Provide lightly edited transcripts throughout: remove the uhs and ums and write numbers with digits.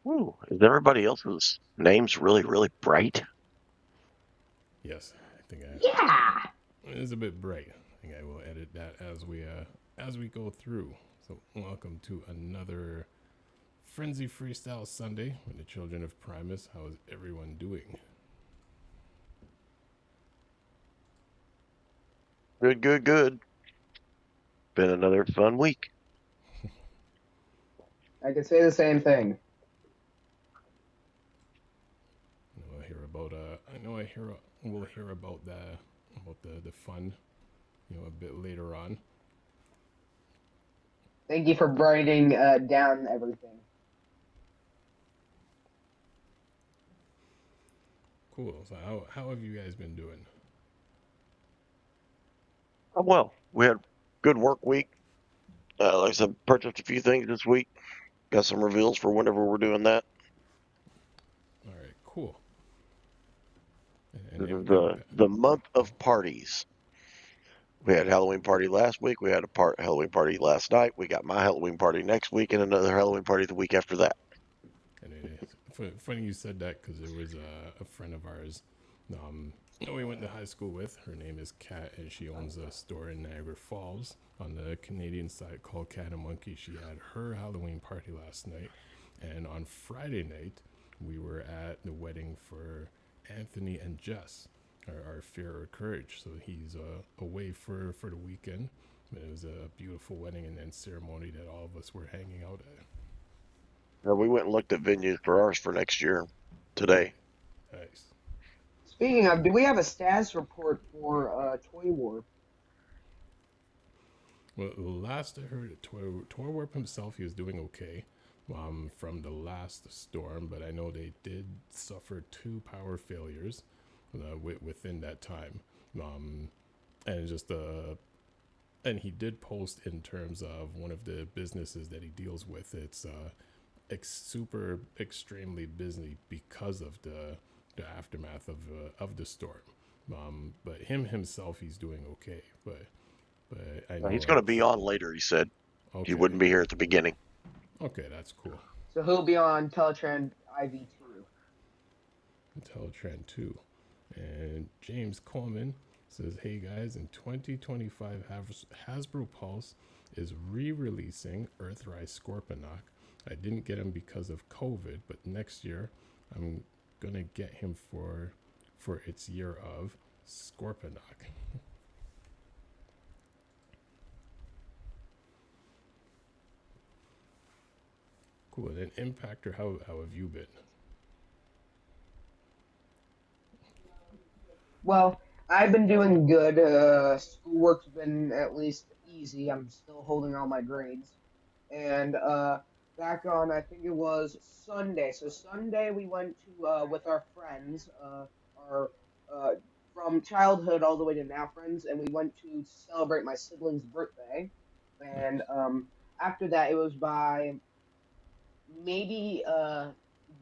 Ooh, is everybody else's names really, really bright? Yes, I think Yeah. it is a bit bright. I think I will edit that as we go through. So welcome to another Frenzy Freestyle Sunday with the Children of Primus. How is everyone doing? Good, good, good. Been another fun week. I can say the same thing. We'll hear about the fun, a bit later on. Thank you for writing down everything. Cool. So how have you guys been doing? Oh, well, we had good work week. Like I said, purchased a few things this week. Got some reveals for whenever we're doing that. All right, cool. This is the month of parties. We had Halloween party last week. We had a Halloween party last night. We got my Halloween party next week and another Halloween party the week after that. And it is funny you said that because there was a friend of ours we went to high school with. Her name is Kat, and she owns a store in Niagara Falls on the Canadian side called Cat and Monkey. She had her Halloween party last night, and on Friday night we were at the wedding for Anthony and Jess, our Fear or Courage. So he's away for the weekend. It was a beautiful wedding and then ceremony that all of us were hanging out at. We went and looked at venues for ours for next year today. Nice. Speaking of, do we have a status report for Toy War? Well, last I heard, Toy Warp himself, he was doing okay from the last storm, but I know they did suffer 2 power failures within that time. And just and he did post in terms of one of the businesses that he deals with. It's super extremely busy because of the aftermath of the storm. But himself, he's doing okay. But I know He's going to be on later, he said. okay. He wouldn't be here at the beginning. Okay, that's cool. So he'll be on TELATRAAN IV2. TELATRAAN 2. And James Coleman says, hey guys, in 2025, Hasbro Pulse is re-releasing Earthrise Scorponok. I didn't get him because of COVID, but next year I'm going to get him for its year of Scorponok. Cool. And then Impactor, how have you been? Well, I've been doing good. Schoolwork's been at least easy. I'm still holding all my grades. And back on, I think it was Sunday. So Sunday we went to with our friends, our uh, from childhood all the way to now friends, and we went to celebrate my sibling's birthday. And Nice. after that, it was by maybe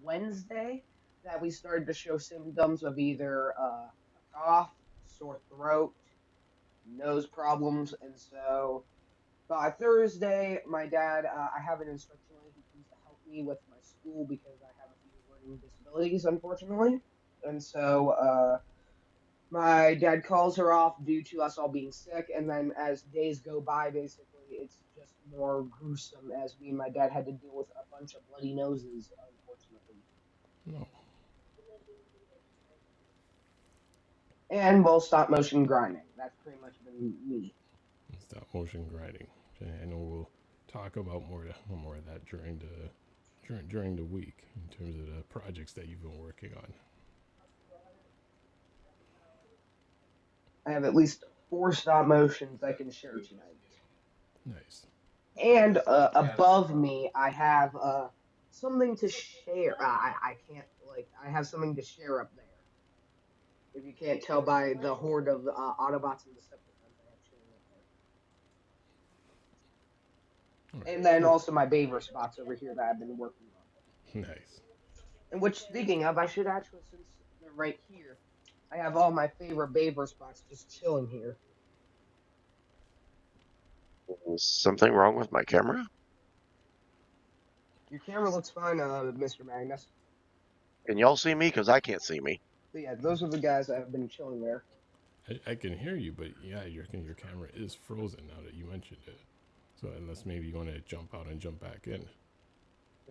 Wednesday that we started to show symptoms of either a cough, sore throat, nose problems, and so by Thursday, my dad, I have an instructional aide who comes to help me with my school because I have a few learning disabilities, unfortunately. And so my dad calls her off due to us all being sick. And then as days go by, basically, it's just more gruesome as me and my dad had to deal with a bunch of bloody noses, unfortunately. No. And well, stop motion grinding. That's pretty much been me. Stop motion grinding. I know we'll talk about more of that during the week in terms of the projects that you've been working on. I have at least 4 stop motions I can share tonight. Nice. And above me, I have something to share. I can't like I have something to share up there. If you can't tell by the horde of Autobots and Decepticons I have chilling up All there. right. And then Cool. also my Baver spots over here that I've been working on. Nice. And which, speaking of, I should actually, since they're right here, I have all my favorite Baver spots just chilling here. Is something wrong with my camera? Your camera looks fine, Mr. Magnus. Can y'all see me? Because I can't see me. So yeah, those are the guys that have been chilling there. I can hear you, but yeah, your camera is frozen now that you mentioned it. So unless maybe you want to jump out and jump back in.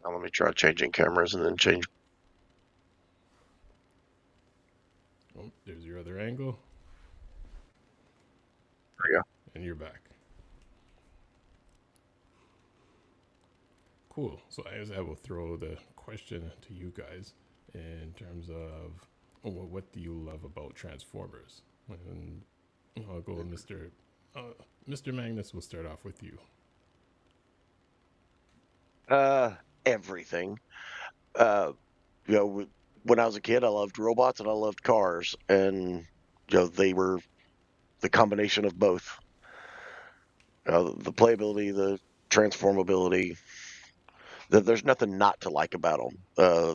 Now let me try changing cameras and then change. Oh, there's your other angle. There we go. And you're back. Cool. So I guess I will throw the question to you guys in terms of what do you love about Transformers? And I'll go with Mr. Magnus. We'll start off with you. Everything. You know, when I was a kid, I loved robots and I loved cars, and they were the combination of both. The playability, the transformability. There's nothing not to like about them.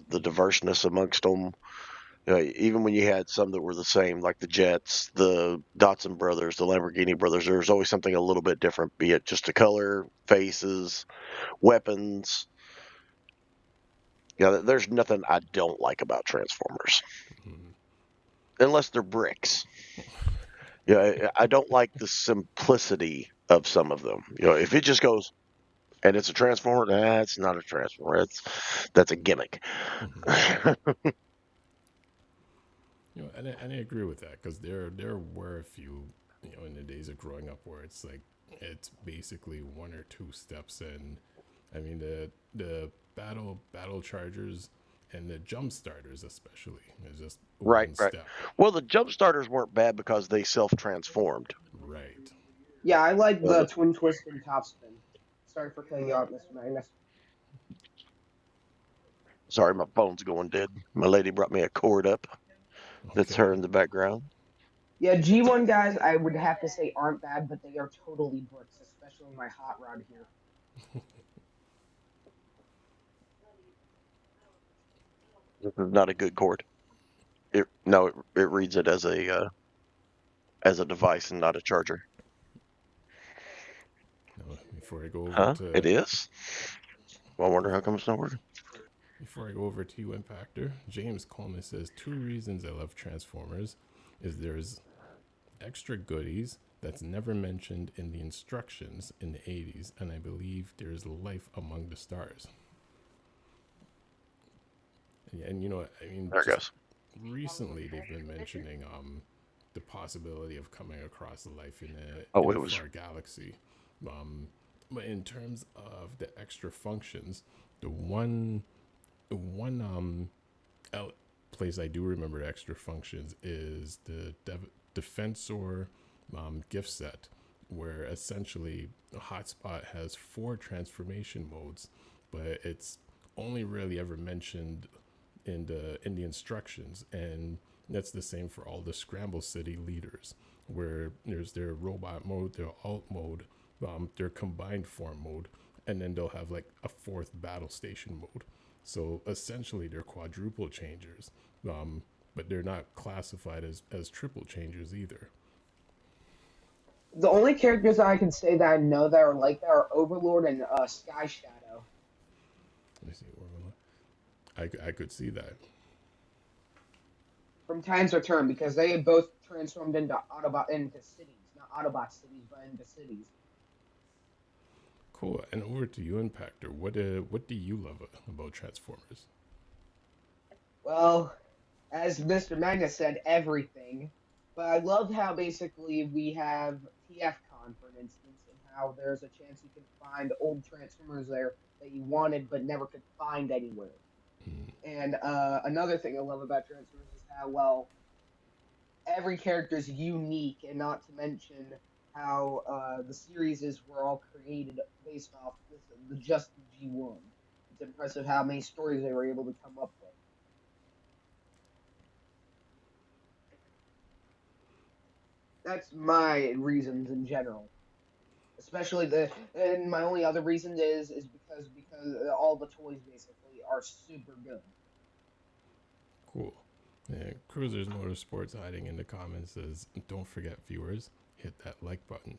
The diverseness amongst them. Even when you had some that were the same, like the Jets, the Datsun brothers, the Lamborghini brothers, there's always something a little bit different, be it just the color, faces, weapons. There's nothing I don't like about Transformers. Unless they're bricks. I don't like the simplicity of some of them. If it just goes and it's a Transformer, it's not a Transformer. That's a gimmick. And I agree with that because there were a few, in the days of growing up where it's like it's basically one or two steps in. I mean the battle chargers and the jump starters especially is just Right. one step. Well, the jump starters weren't bad because they self-transformed. Right. Yeah, I like the twin twist and top spin. Sorry for cutting you off, Mr. Magnus. Sorry, my phone's going dead. My lady brought me a cord up. That's her in the background. Yeah, G1 guys, I would have to say aren't bad, but they are totally bricks, especially my hot rod here. This is not a good cord. It reads it as a device and not a charger. Before I go over to it is. Well, I wonder how come it's not working. Before I go over to you, Impactor, James Coleman says 2 reasons I love Transformers is there's extra goodies that's never mentioned in the instructions in the 80s, and I believe there's life among the stars. And I mean, there goes. Recently they've been mentioning the possibility of coming across life in a far galaxy. But in terms of the extra functions, the one place I do remember extra functions is the Defensor gift set, where essentially a hotspot has 4 transformation modes, but it's only really ever mentioned in the instructions, and that's the same for all the Scramble City leaders, where there's their robot mode, their alt mode, their combined form mode, and then they'll have like a 4th battle station mode. So essentially they're quadruple changers, but they're not classified as triple changers either. The only characters I can say that I know that are like that are Overlord and Sky Shadow. Let me see, I could see that. From Time's Return, because they had both transformed into cities. Not Autobot cities, but into cities. Cool. And over to you, Impactor. What do you love about Transformers? Well, as Mr. Magnus said, everything. But I love how basically we have TFCon, for instance, and how there's a chance you can find old Transformers there that you wanted but never could find anywhere. And another thing I love about Transformers is how, well, every character is unique, and not to mention how the series were all created based off just the G1. It's impressive how many stories they were able to come up with. That's my reasons in general. Especially and my only other reason is because all the toys basically are super good. Cool. Yeah, Cruisers Motorsports hiding in the comments says, don't forget viewers, hit that like button.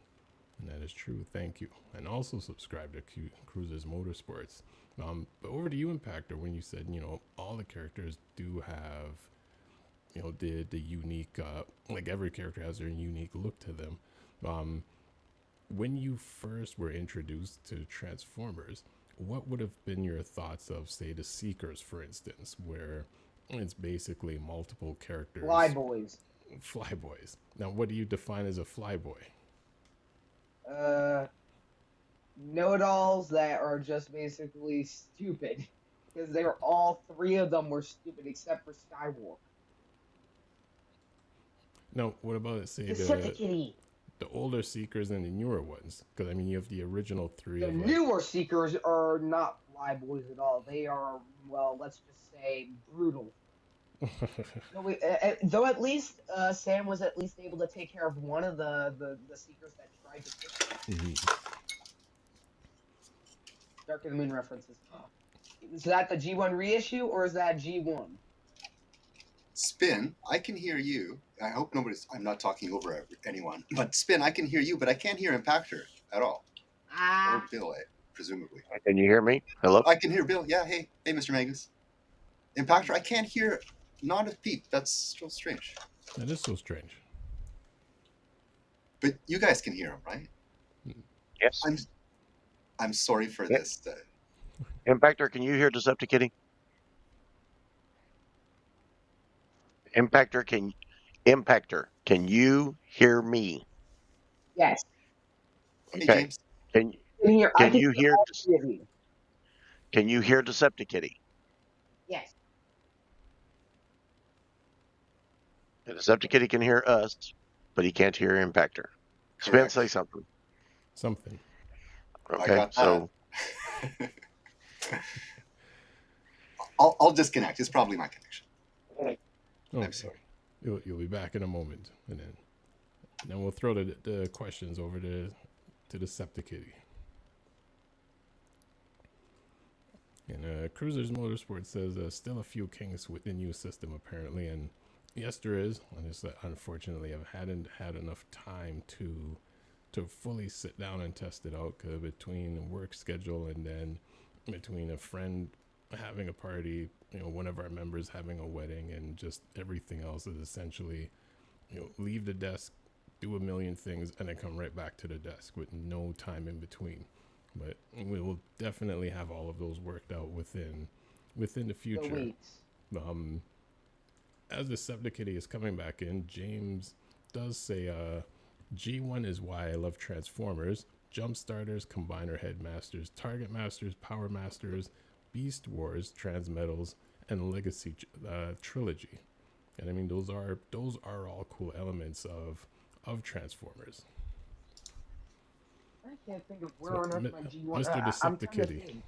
And that is true. Thank you. And also subscribe to Cruisers Motorsports. But over to you, Impactor, when you said, all the characters do have, the unique, like every character has their unique look to them. When you first were introduced to Transformers, what would have been your thoughts of, say, the Seekers, for instance, where it's basically multiple characters? Flyboys. Flyboys. Now, what do you define as a flyboy? Know-it-alls that are just basically stupid. Because they were all three of them were stupid except for Skywalker. No, what about, say, Deceptikitty. the older Seekers and the newer ones? Because, I mean, you have the original three The of newer Seekers are not flyboys at all. They are, well, let's just say, brutal. No, though at least Sam was at least able to take care of one of the Seekers that tried to kill him. Dark of the Moon references. Is that the G1 reissue or is that G1? Spin, I can hear you. I hope I'm not talking over anyone. But Spin, I can hear you, but I can't hear Impactor at all. Or Bill, presumably. Can you hear me? Hello? I can hear Bill. Yeah, hey, Mr. Magnus. Impactor, I can't hear not a peep. That's so strange. That is so strange. But you guys can hear him, right? Yes. I'm sorry for this. Impactor, can you hear Deceptikitty? Impactor, can you hear me? Yes. Hey, Okay. James. Can you hear Deceptikitty? Yes. Deceptikitty can hear us, but he can't hear Impactor. Spin, Correct. say something. Something. Okay, so I'll disconnect. It's probably my connection. Okay. I'm sorry. You'll be back in a moment, and then we'll throw the questions over to Deceptikitty. And Cruisers Motorsport says still a few kinks with the new system apparently, and yes, there is. I just unfortunately I hadn't had enough time to fully sit down and test it out, cause between work schedule and then between a friend having a party, one of our members having a wedding, and just everything else is essentially, leave the desk, do a million things, and then come right back to the desk with no time in between. But we will definitely have all of those worked out within the future. As the Deceptikitty is coming back in, James does say, G1 is why I love Transformers, Jump Starters, Combiner Headmasters, Target Masters, Power Masters, Beast Wars, Transmetals, and Legacy Trilogy. And I mean, those are all cool elements of Transformers. I can't think of where on earth my G1. Mr. Deceptikitty.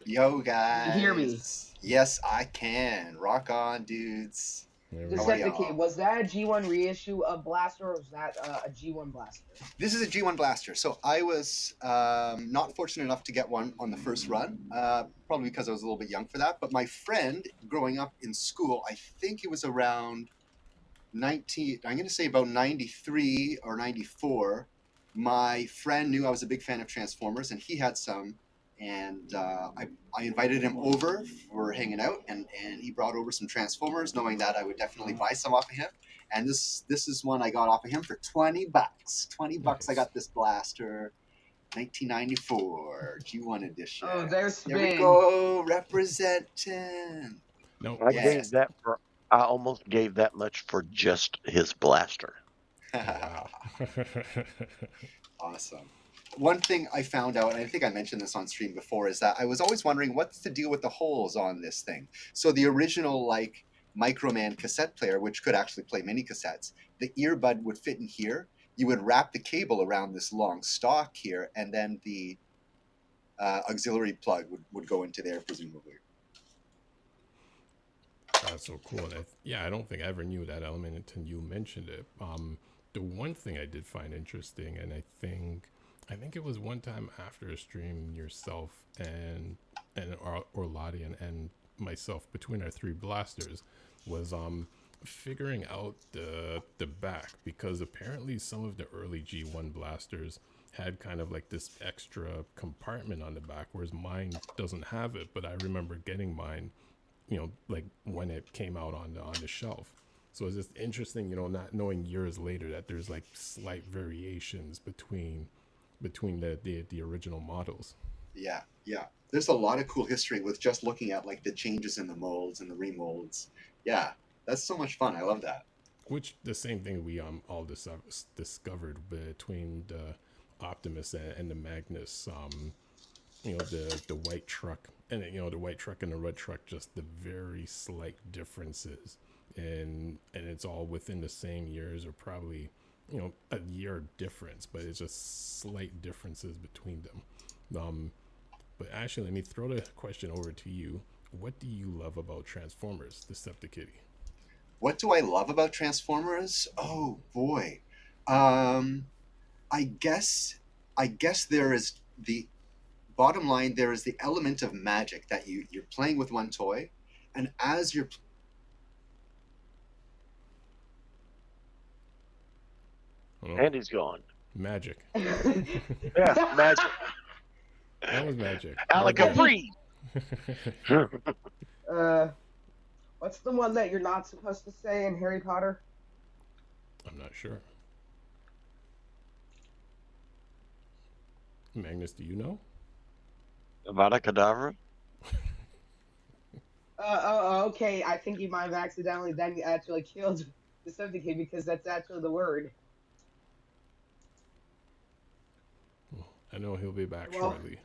Yo, guys. Can you hear me? Yes, I can. Rock on, dudes. Deceptikitty, was that a G1 reissue of Blaster, or was that a G1 Blaster? This is a G1 Blaster. So I was not fortunate enough to get one on the first run, probably because I was a little bit young for that. But my friend, growing up in school, I think it was around I'm going to say about 93 or 94, my friend knew I was a big fan of Transformers, and he had some. And I invited him over for hanging out, and he brought over some Transformers, knowing that I would definitely buy some off of him. And this is one I got off of him for $20. $20. Nice. I got this blaster, 1994 G1 edition. Oh, there's Spin. There we go, representing. No, I almost gave that much for just his blaster. wow. Awesome. One thing I found out, and I think I mentioned this on stream before, is that I was always wondering what's the deal with the holes on this thing. So the original Microman cassette player, which could actually play mini cassettes, the earbud would fit in here. You would wrap the cable around this long stalk here, and then the auxiliary plug would go into there, presumably. That's so cool. I don't think I ever knew that element until you mentioned it. The one thing I did find interesting, and I think it was one time after a stream, yourself and Orladian and myself, between our three blasters, was figuring out the back, because apparently some of the early G1 blasters had kind of like this extra compartment on the back, whereas mine doesn't have it. But I remember getting mine, like when it came out on the shelf. So it's just interesting, not knowing years later that there's like slight variations between the original models. Yeah, yeah. There's a lot of cool history with just looking at like the changes in the molds and the remolds. Yeah, that's so much fun. I love that. Which the same thing we all discovered between the Optimus and the Magnus. The white truck and the white truck and the red truck, just the very slight differences, and it's all within the same years, or probably a year difference, but it's just slight differences between them. But actually, let me throw the question over to you. What do you love about Transformers, Deceptikitty? What do I love about Transformers? Oh boy. I guess there is the bottom line. There is the element of magic that you're playing with one toy, and as you're Andy's gone. Magic. Yeah, magic. That was magic. Alaka free. What's the one that you're not supposed to say in Harry Potter? I'm not sure. Magnus, do you know? Avada Kedavra. Okay. I think you might have accidentally then actually killed Decepticate, because that's actually the word. I know he'll be back shortly.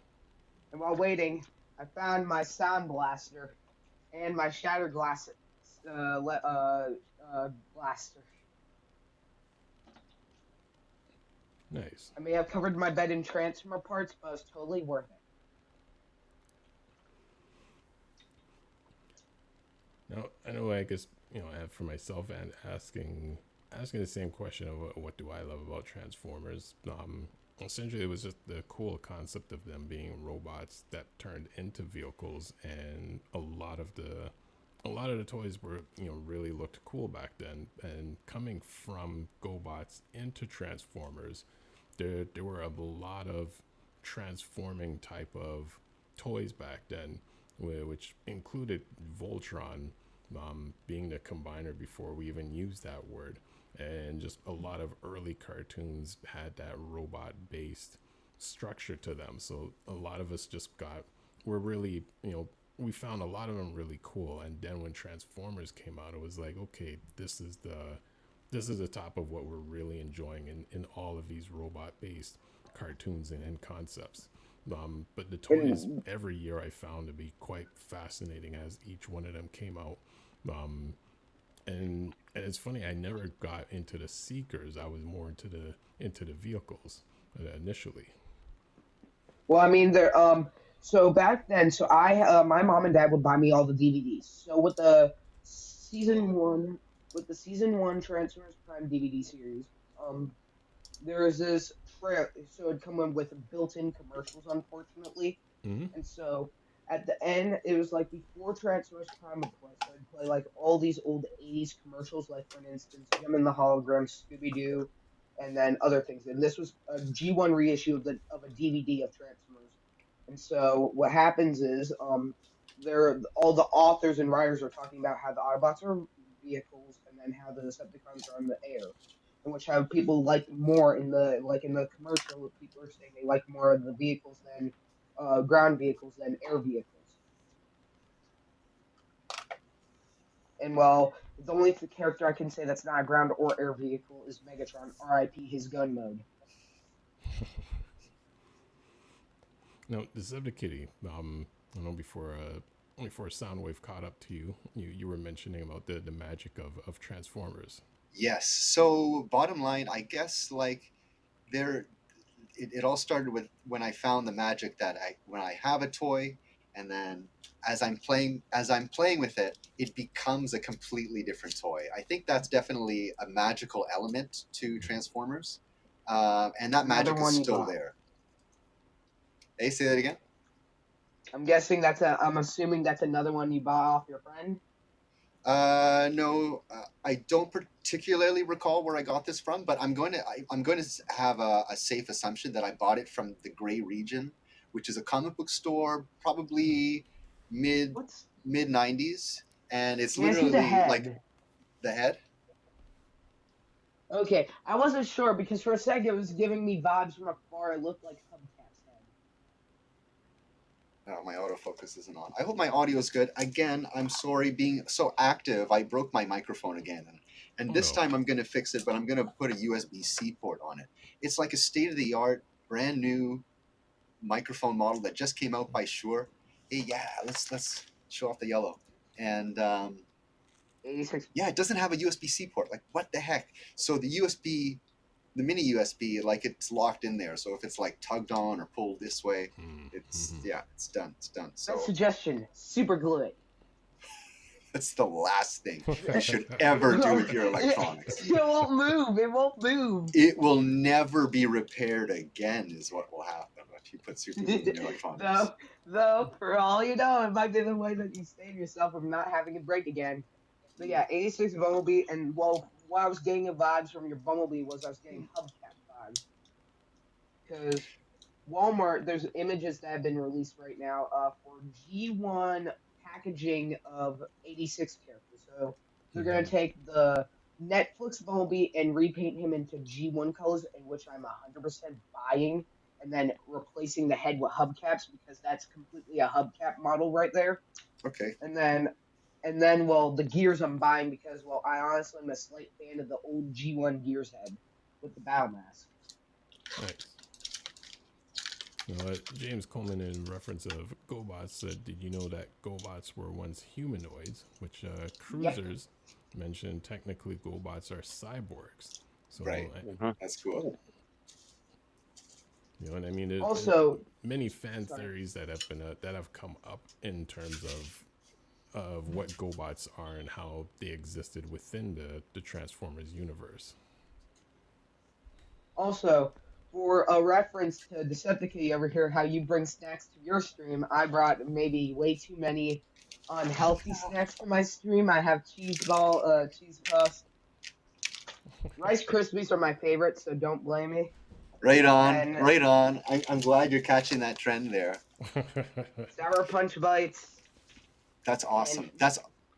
And while waiting, I found my sound blaster and my shattered glass blaster. Nice. I may have covered my bed in Transformer parts, but it was totally worth it. Now, I know, I guess, for myself, and asking the same question of what do I love about Transformers. Essentially, it was just the cool concept of them being robots that turned into vehicles, and a lot of the toys were, really looked cool back then. And coming from GoBots into Transformers, there were a lot of transforming type of toys back then, which included Voltron being the combiner before we even used that word. And just a lot of early cartoons had that robot-based structure to them. So a lot of us were really, we found a lot of them really cool. And then when Transformers came out, it was like, okay, this is the top of what we're really enjoying in all of these robot-based cartoons and concepts. But the toys every year I found to be quite fascinating as each one of them came out. And it's funny, I never got into the Seekers. I was more into the vehicles initially. Well, I mean, so back then, my mom and dad would buy me all the DVDs. So with the season one Transformers Prime DVD series, there was this trailer, so it'd come in with built-in commercials, unfortunately. Mm-hmm. And so at the end, it was like before Transformers Prime would play, so I'd play like all these old 80s commercials, like for instance, Gem and the Hologram, Scooby-Doo, and then other things. And this was a G1 reissue of a DVD of Transformers. And so what happens is, all the authors and writers are talking about how the Autobots are vehicles, and then how the Decepticons are in the air, and which have people like more in the commercial. People are saying they like more of the vehicles than ground vehicles than air vehicles. And well, the only character I can say that's not a ground or air vehicle is Megatron, R.I.P. his gun mode. Now, Deceptikitty, I know before Soundwave caught up to you, you were mentioning about the magic of Transformers. Yes. So bottom line, I guess it all started with when I found the magic that when I have a toy, and then as I'm playing with it, it becomes a completely different toy. I think that's definitely a magical element to Transformers, and that magic is still there. Hey, say that again. I'm assuming that's another one you bought off your friend. No, I don't particularly recall where I got this from, but I'm going to have a safe assumption that I bought it from the Gray Region, which is a comic book store, probably mid What's? mid '90s, and it's Yeah, I see the literally like head. the head. Okay, I wasn't sure because for a second it was giving me vibes from afar. It looked like Hubcap's head. Oh, my autofocus isn't on. I hope my audio is good. Again, I'm sorry being so active. I broke my microphone again. And Oh this no. time I'm going to fix it, but I'm going to put a USB-C port on it. It's like a state-of-the-art, brand new microphone model that just came out by Shure. Hey, yeah, let's show off the yellow. And 86. yeah, it doesn't have a USB-C port. Like, what the heck? So the mini USB, like it's locked in there. So if it's like tugged on or pulled this way, it's it's done. It's done. So Best suggestion: super glue it. that's the last thing you should ever do with your electronics. It won't move. It won't move. It will never be repaired again, is what will happen if you put super glue in your electronics. Though, for all you know, it might be the way that you save yourself from not having it break again. But yeah, 86 Bumblebee, and well, what I was getting a vibes from your Bumblebee was I was getting Hubcap vibes. Because Walmart, there's images that have been released right now for G1 packaging of 86 characters. So they're going to take the Netflix Bumblebee and repaint him into G1 colors, in which I'm 100% buying, and then replacing the head with hubcaps because that's completely a hubcap model right there. Okay. And then, well, the gears I'm buying because, well, I honestly am a slight fan of the old G1 Gears head with the bow mask. Nice. You know what? James Coleman, in reference of GoBots, said, "Did you know that GoBots were once humanoids?" Which cruisers mentioned technically GoBots are cyborgs. So, right. That's cool. You know what I mean? Also, many fan theories that have come up in terms of what GoBots are and how they existed within the Transformers universe. Also, for a reference to Deceptikitty over here, how you bring snacks to your stream, I brought maybe way too many unhealthy snacks to my stream. I have cheese puffs. Rice Krispies are my favorite, so don't blame me. Right on, right on. I'm glad you're catching that trend there. Sour Punch Bites. That's awesome.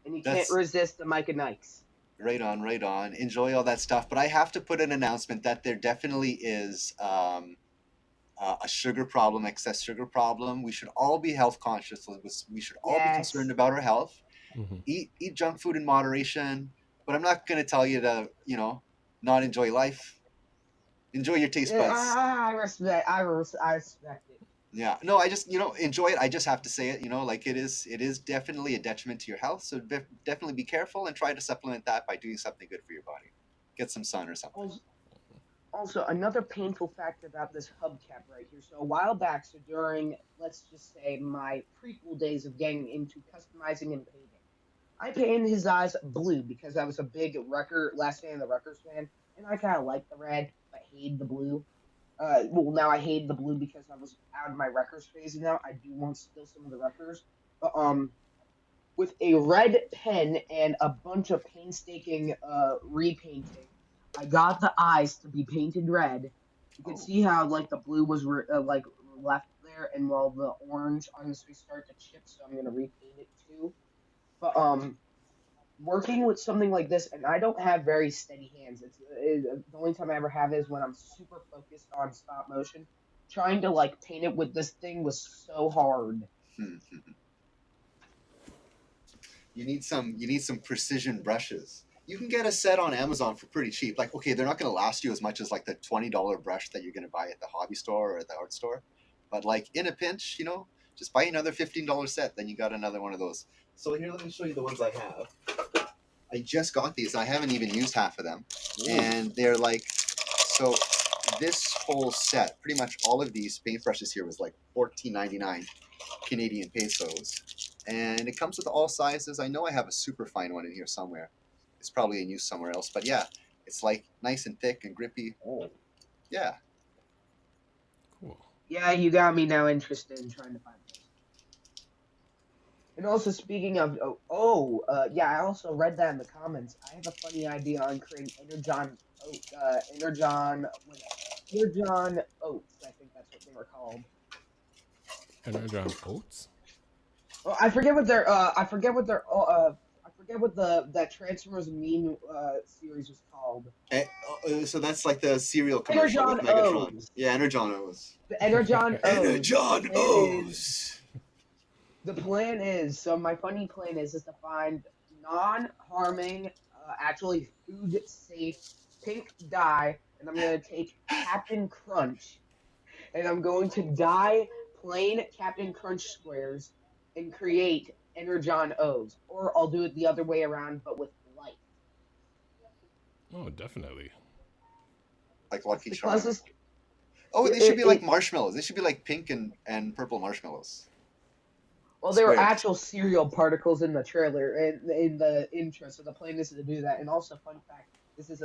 And you can't resist the MAGNUS. Right on, right on. Enjoy all that stuff. But I have to put an announcement that there definitely is a sugar problem, excess sugar problem. We should all be health conscious. We should all be concerned about our health. Eat junk food in moderation. But I'm not going to tell you to, not enjoy life. Enjoy your taste buds. I respect it. Yeah, no, I just enjoy it. I just have to say it. Like it is definitely a detriment to your health. So definitely be careful and try to supplement that by doing something good for your body. Get some sun or something. Also, another painful fact about this hubcap right here. So a while back, so during let's just say my prequel days of getting into customizing and painting, I painted his eyes blue because I was a big Last Stand of the Wreckers fan, and I kind of liked the red but hated the blue. Well, now I hate the blue because I was out of my Wreckers phase now. I do want still some of the Wreckers. But, with a red pen and a bunch of painstaking repainting, I got the eyes to be painted red. You can see how, like, the blue was, left there, and, well, the orange honestly started to chip, so I'm going to repaint it, too. But, working with something like this, and I don't have very steady hands. The only time I ever have is when I'm super focused on stop motion. Trying to like paint it with this thing was so hard. You need some precision brushes. You can get a set on Amazon for pretty cheap. Like, okay, they're not going to last you as much as like the $20 brush that you're going to buy at the hobby store or at the art store. But like in a pinch, just buy another $15 set. Then you got another one of those. So here, let me show you the ones I have. I just got these. I haven't even used half of them. And they're like, so this whole set, pretty much all of these paintbrushes here was like $14.99 Canadian pesos. And it comes with all sizes. I know I have a super fine one in here somewhere. It's probably in use somewhere else. But yeah, it's like nice and thick and grippy. Oh, yeah. Cool. Yeah, you got me now interested in trying to find this. And also, speaking of, yeah, I also read that in the comments. I have a funny idea on creating Energon oats. I think that's what they were called. Energon Oats? Well, I forget what their, I forget what that Transformers meme series was called. So that's like the cereal commercial with Energon Megatron. O's. Yeah, Energon O's. The Energon O's. Energon O's. The plan is, so my funny plan is to find non-harming, actually food-safe pink dye, and I'm going to take Captain Crunch, and I'm going to dye plain Captain Crunch squares and create Energon O's. Or I'll do it the other way around, but with light. Oh, definitely. Like Lucky The Charms. closest, Oh, they should be like it, marshmallows. They should be like pink and purple marshmallows. well, there were Squares. actual cereal particles in the trailer and in the intro, so the plan is to do that. And also, fun fact: this is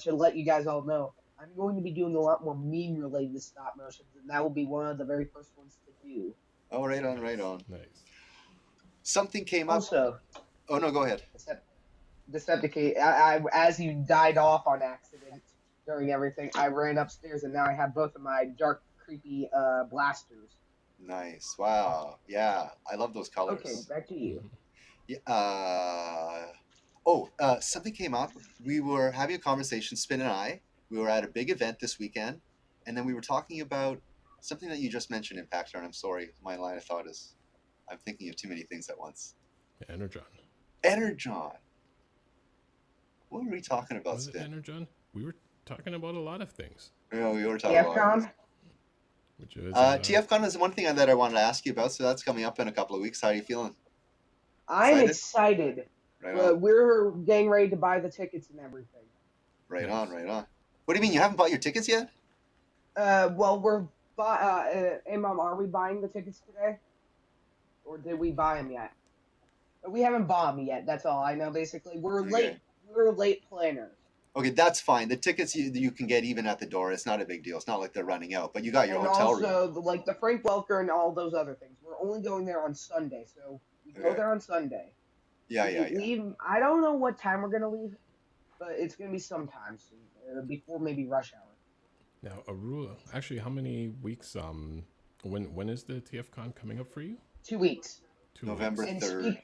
to let you guys all know, I'm going to be doing a lot more meme-related stop motions, and that will be one of the very first ones to do. Oh, right on, right on. Nice. Something came up. Also, Oh no, go ahead. Decepticate, as you died off on accident during everything, I ran upstairs, and now I have both of my dark, creepy blasters. Nice. Wow. Yeah, I love those colors. Okay, back to you. Yeah. Something came up. We were having a conversation, Spin and I. We were at a big event this weekend, and then we were talking about something that you just mentioned, Impactor, and I'm sorry, my line of thought is I'm thinking of too many things at once. Energon. Energon. What were we talking about, Was it Spin? Energon? We were talking about a lot of things. Yeah, we were talking about TFCon? Which is TFCon is one thing that I wanted to ask you about, so that's coming up in a couple of weeks. How are you feeling? I'm excited. Right on. We're getting ready to buy the tickets and everything. Right on, right on. What do you mean, you haven't bought your tickets yet? Well, hey Mom, are we buying the tickets today? Or did we buy them yet? We haven't bought them yet, that's all I know, basically. We're late planners. Okay, that's fine. The tickets you can get even at the door. It's not a big deal. It's not like they're running out, but you got your hotel room. And also, like the Frank Welker and all those other things. We're only going there on Sunday, so we go there on Sunday. Yeah. Leave, I don't know what time we're going to leave, but it's going to be sometime soon, before maybe rush hour. Now, Arula, actually, how many weeks, when is the TFCon coming up for you? 2 weeks. November 3rd.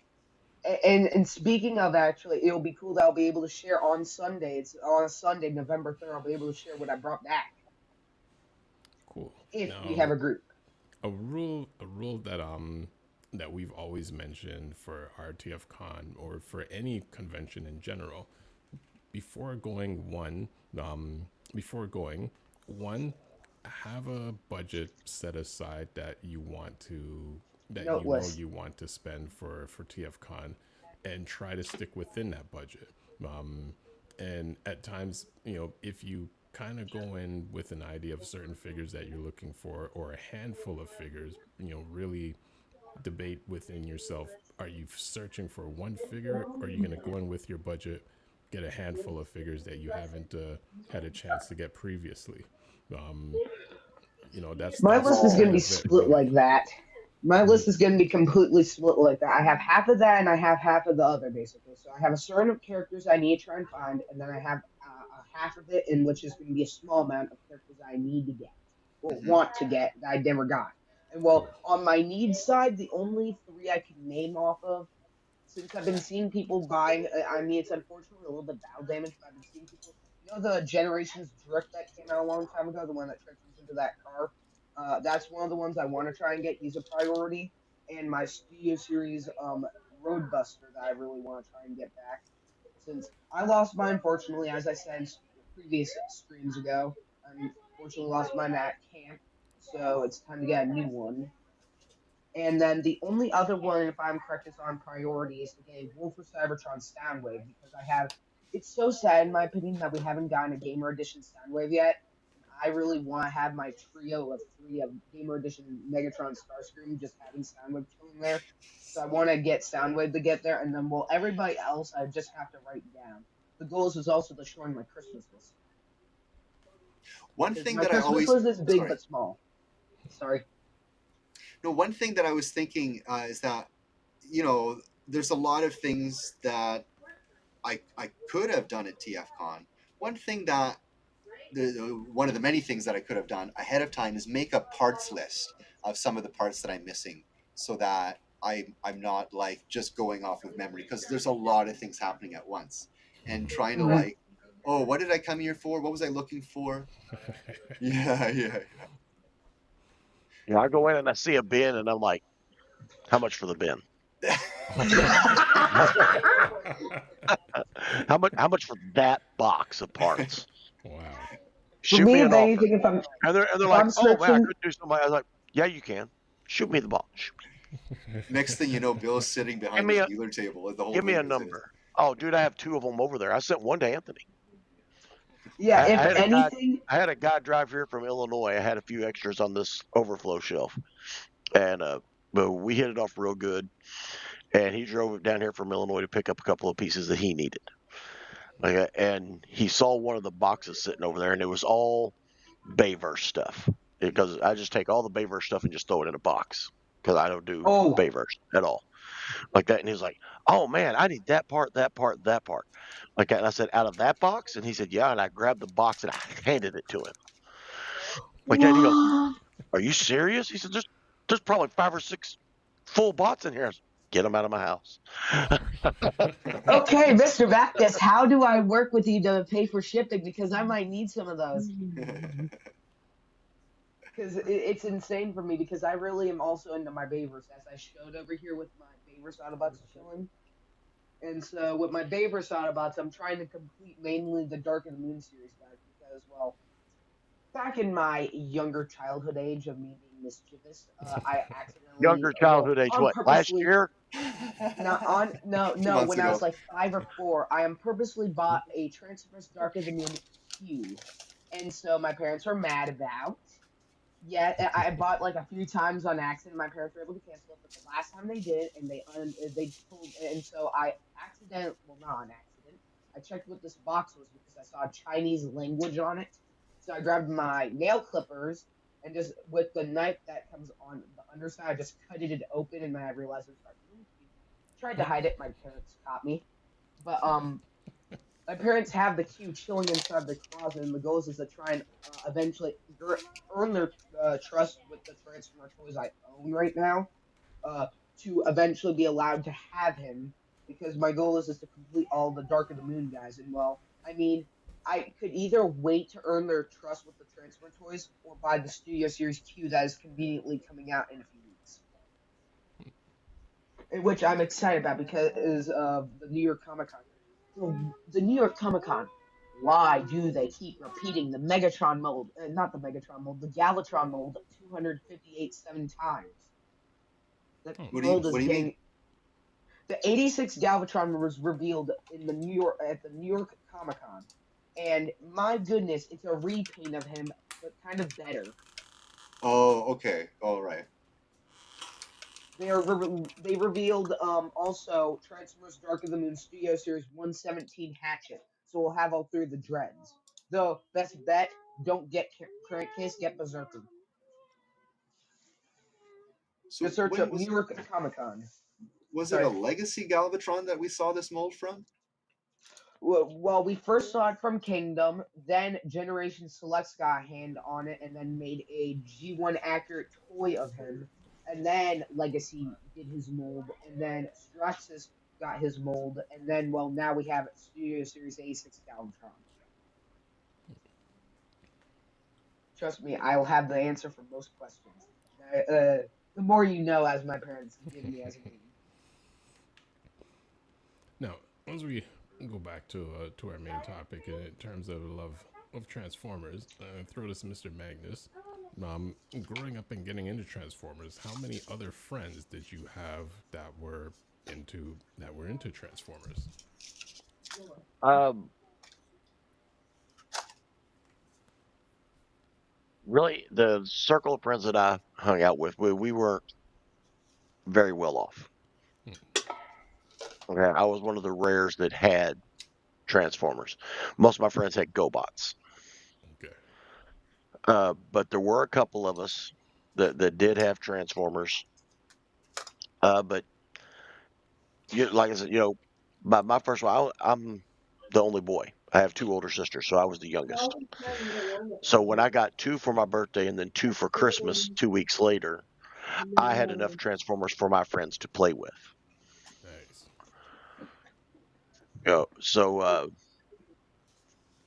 And speaking of, actually, it'll be cool that I'll be able to share on Sunday. It's on Sunday, November 3rd. I'll be able to share what I brought back. Cool. If now, we have a group. A rule that we've always mentioned for our TFCon or for any convention in general, before going, have a budget set aside that you want to you want to spend for TFCon, and try to stick within that budget. And at times, if you kind of go in with an idea of certain figures that you're looking for, or a handful of figures, really debate within yourself: are you searching for one figure, or are you going to go in with your budget, get a handful of figures that you haven't had a chance to get previously? That's my list is going to be split like that. My list is going to be completely split like that. I have half of that, and I have half of the other, basically. So I have a certain characters I need to try and find, and then I have a half of it, in which is going to be a small amount of characters I need to get, or want to get, that I never got. And well, on my needs side, the only three I can name off of, since I've been seeing people buying, I mean, it's unfortunately a little bit battle damage, but I've been seeing people, the Generations Drift that came out a long time ago, the one that transfers into that car? That's one of the ones I want to try and get. He's a priority. And my Studio Series Roadbuster that I really want to try and get back. Since I lost mine, unfortunately, as I said previous streams ago, I unfortunately lost mine at camp. So it's time to get a new one. And then the only other one, if I'm correct, is on priority, is to get a Wolfer Cybertron Soundwave, because it's so sad, in my opinion, that we haven't gotten a Gamer Edition Soundwave yet. I really want to have my trio of 3 of Gamer Edition Megatron Starscream, just having Soundwave chilling there. So I want to get Soundwave to get there, and then, everybody else I just have to write down. The goal is also to shorten my Christmas list. One thing my that Christmas I always list is big but small. Sorry. No, one thing that I was thinking is that you know, there's a lot of things that I could have done at TFCon. One thing that one of the many things that I could have done ahead of time is make a parts list of some of the parts that I'm missing, so that I'm not like just going off of memory, because there's a lot of things happening at once, and trying to Mhm. like, oh, what did I come here for? What was I looking for? Yeah. You know, I go in and I see a bin, and I'm like, how much for the bin? How much for that box of parts? Wow. For Shoot me me, an if offer. anything, And they're if like, I'm oh man, I searching, couldn't do somebody. I was like, yeah, you can. Shoot me the box. Next thing you know, Bill's sitting Give behind me his a dealer table, and the whole give me a thing is his. number. Oh, dude, I have 2 of them over there. I sent one to Anthony. yeah, I if had a guy. anything, I had a guy drive here from Illinois. I had a few extras on this overflow shelf, and but we hit it off real good. And he drove down here from Illinois to pick up a couple of pieces that he needed. Okay, and he saw one of the boxes sitting over there, and it was all Bayverse stuff. Because I just take all the Bayverse stuff and just throw it in a box because I don't do oh, Bayverse at all like that. And he was like, "Oh man, I need that part, that part, that part." Like that. And I said, "Out of that box?" And he said, "Yeah." And I grabbed the box and I handed it to him like that. And he goes, what? "Are you serious?" He said, "There's probably 5 or 6 full bots in here." I said, "Get them out of my house." Okay, Mr. Backus, how do I work with you to pay for shipping? Because I might need some of those. Because it's insane for me, because I really am also into my Bayverse, as I showed over here with my Bayverse Autobots chilling. And so with my Bayverse Autobots, I'm trying to complete mainly the Dark of the Moon series, guys, because, well, back in my younger childhood age of me being mischievous, I accidentally, Younger childhood age, on what? Last purposely, year? Two no, months when I was ago. like 5 or 4, I am purposely bought a Transformers Dark of the Moon Q, and so my parents were mad about. Yeah, I bought like a few times on accident. My parents were able to cancel it, but the last time they did, and they told, and so I well, not on accident. I checked what this box was because I saw Chinese language on it. So I grabbed my nail clippers and just with the knife that comes on the underside, I just cut it open, and then I realized it was Dark Moon Q. Tried to hide it. My parents caught me, but my parents have the queue chilling inside the closet, and the goal is to try and eventually earn their trust with the Transformer toys I own right now, uh, to eventually be allowed to have him. Because my goal is to complete all the Dark of the Moon guys, and well, I mean, I could either wait to earn their trust with the Transformer toys, or buy the Studio Series Q that is conveniently coming out in a few weeks, which I'm excited about because of the New York Comic Con. The New York Comic Con. Why do they keep repeating the Megatron mold? Not the Megatron mold, the Galvatron mold 258 7 times. The Oh, mold What is do you mean? getting. The 86 Galvatron was revealed in the New York Comic Con, and my goodness, it's a repaint of him, but kind of better. Oh, okay. All right. They revealed also Transformers Dark of the Moon Studio Series 117 Hatchet. So we'll have all 3 of the dreads. Though best bet, don't get Crankcase, get Berserker. So Just search when up New York Comic Con. was it a Sorry. legacy Galvatron that we saw this mold from? Well, we first saw it from Kingdom, then Generation Selects got a hand on it and then made a G1 accurate toy of him. And then Legacy did his mold, and then Straxus got his mold, and then, well, now we have Studio Series A6 Galvatron. Trust me, I'll have the answer for most questions. The more you know, as my parents give me as a name. now, once we go back to our main topic in terms of love of Transformers, throw this to Mr. Magnus. Growing up and getting into Transformers, how many other friends did you have that were into Transformers? Um, really, the circle of friends that I hung out with, we weren't very well off. Okay, I was one of the rares that had Transformers. Most of my friends had GoBots. Okay. But there were a couple of us that did have Transformers. But like I said, my first one, I'm the only boy. I have two older sisters, so I was the youngest. So when I got two for my birthday and then two for Christmas 2 weeks later, I had enough Transformers for my friends to play with. Nice. So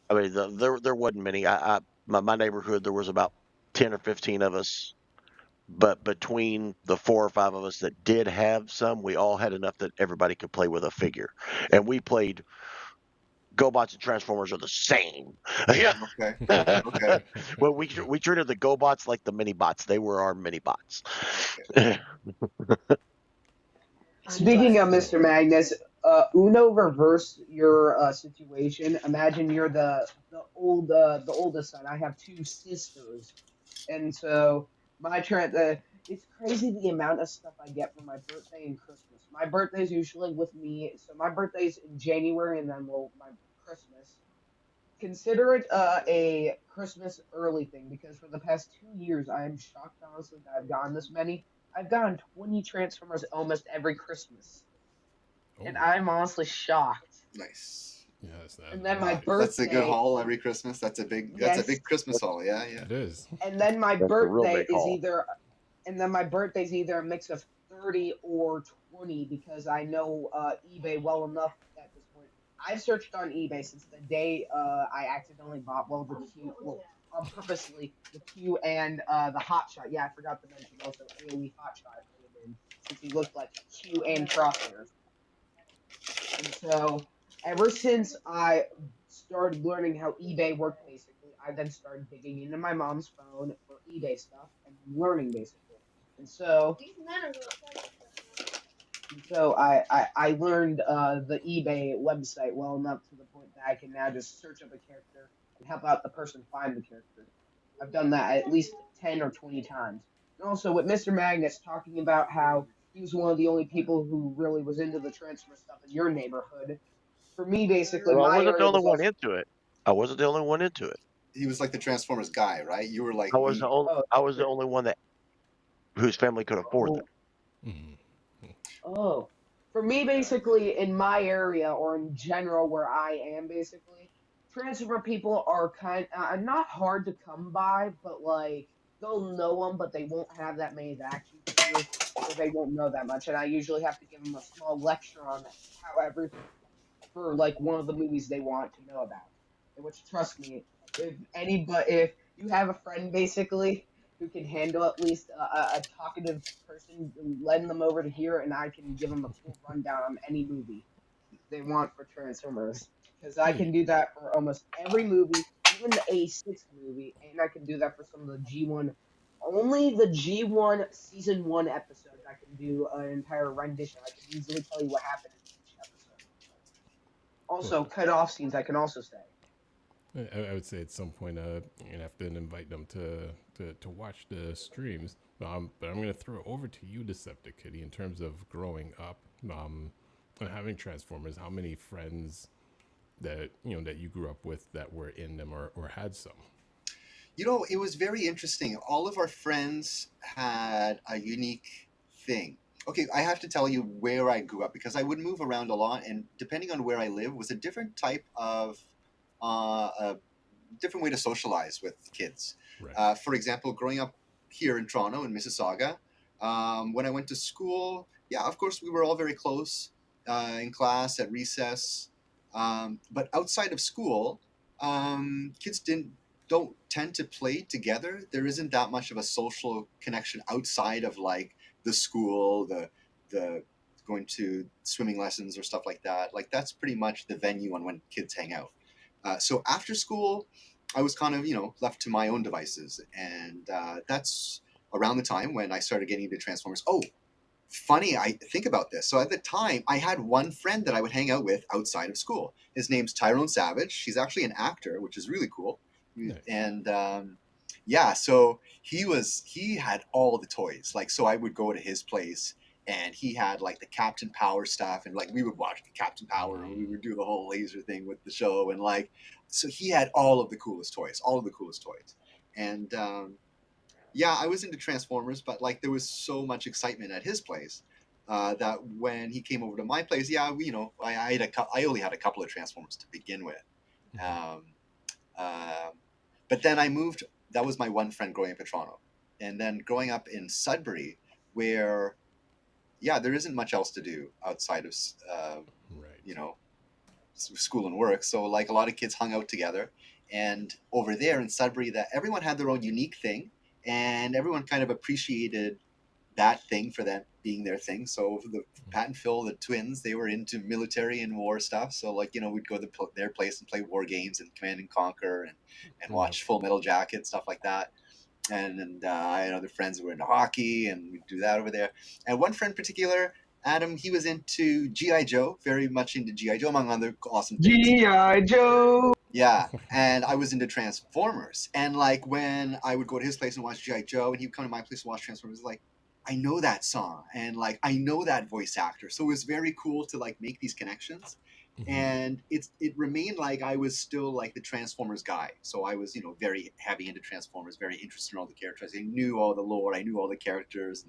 I mean, there wasn't many. My neighborhood, there was about 10 or 15 of us, but between the 4 or 5 of us that did have some, we all had enough that everybody could play with a figure, and we played. GoBots and Transformers are the same. Yeah. Okay. Okay. Well, we treated the GoBots like the mini bots. They were our mini bots. Okay. Speaking of Mr. Magnus, Uno reverse your situation. Imagine you're the oldest son. I have two sisters, and so it's crazy the amount of stuff I get for my birthday and Christmas. My birthday's usually with me, so my birthday's in January, and then my Christmas. Consider it a Christmas early thing because for the past 2 years, I am shocked honestly that I've gotten this many. I've gotten 20 Transformers almost every Christmas, Oh, and I'm honestly shocked. Nice. yes, that And is then my nice. That's a good birthday, haul every Christmas. That's a big yes, Christmas haul. Yeah, yeah. It is. and then my That's a real birthday big is haul. either a mix of 30 or 20 because I know eBay well enough at this point. I've searched on eBay since the day I accidentally bought purposely the Q and the Hot Shot. Yeah, I forgot to mention also AOE Hot Shot I put him in since he looked like Q and Crosshairs. And so ever since I started learning how eBay worked, basically, I then started digging into my mom's phone for eBay stuff and learning basically. And so I learned the eBay website well enough to the point that I can now just search up a character and help out the person find the character. I've done that at least 10 or 20 times. And also with Mr. Magnus talking about how he was one of the only people who really was into the transfer stuff in your neighborhood. For me, basically, Well, I my wasn't the area only was one also. into it. I wasn't the only one into it. He was like the Transformers guy, right? You were like the. Oh, I was the only one that whose family could afford them. oh, Mm. oh. For me, basically, in my area or in general where I am, basically, transfer people are not hard to come by, but like they'll know them, but they won't have that many action figures, or they won't know that much. And I usually have to give them a small lecture on however for like one of the movies they want to know about. Which, trust me, if you have a friend basically who can handle at least a talkative person, lend them over to here, and I can give them a full rundown on any movie they want for Transformers. Because I Hey, can do that for almost every movie, even the A6 movie, and I can do that for some of the G1. Only the G1 season 1 episodes I can do an entire rendition. I can easily tell you what happened in each episode. well, Also, cut off scenes, I can also say. I would say at some point, you're gonna have to invite them to watch the streams. But I'm gonna throw it over to you, Deceptikitty, in terms of growing up, and having Transformers. How many friends that that you grew up with that were in them or had some? You know, it was very interesting. All of our friends had a unique thing. Okay, I have to tell you where I grew up because I would move around a lot, and depending on where I live, was a different type of, a different way to socialize with kids. Right. For example, growing up here in Toronto in Mississauga, when I went to school, yeah, of course we were all very close in class at recess, but outside of school, kids don't tend to play together. There isn't that much of a social connection outside of like the school, the going to swimming lessons or stuff like that. Like that's pretty much the venue on when kids hang out. So after school, I was kind of left to my own devices, and that's around the time when I started getting into Transformers. Oh, funny, I think about this. So at the time, I had one friend that I would hang out with outside of school. His name's Tyrone Savage. He's actually an actor, which is really cool. Nice. And yeah, so he had all the toys. Like, so I would go to his place, and he had like the Captain Power stuff, and like we would watch the Captain Power, and we would do the whole laser thing with the show, and like, so he had all of the coolest toys, and yeah, I was into Transformers, but like there was so much excitement at his place that when he came over to my place, yeah, I only had a couple of Transformers to begin with. But then I moved. That was my one friend growing up in Toronto, and then growing up in Sudbury, where, yeah, there isn't much else to do outside of, Right. school and work. So like a lot of kids hung out together, and over there in Sudbury, that everyone had their own unique thing, and everyone kind of appreciated that thing for them being their thing. So Pat and Phil, the twins, they were into military and war stuff. So like, we'd go to their place and play war games and Command and Conquer and watch Full Metal Jacket, stuff like that. And I had other friends who were into hockey, and we'd do that over there. And one friend in particular, Adam, he was into G.I. Joe, very much into G.I. Joe, among other awesome things. G.I. Joe! Yeah, and I was into Transformers. And like when I would go to his place and watch G.I. Joe, and he'd come to my place and watch Transformers, like, I know that song, and like I know that voice actor. So it was very cool to like make these connections. And it remained like I was still like the Transformers guy. So I was, very heavy into Transformers, very interested in all the characters. I knew all the lore, I knew all the characters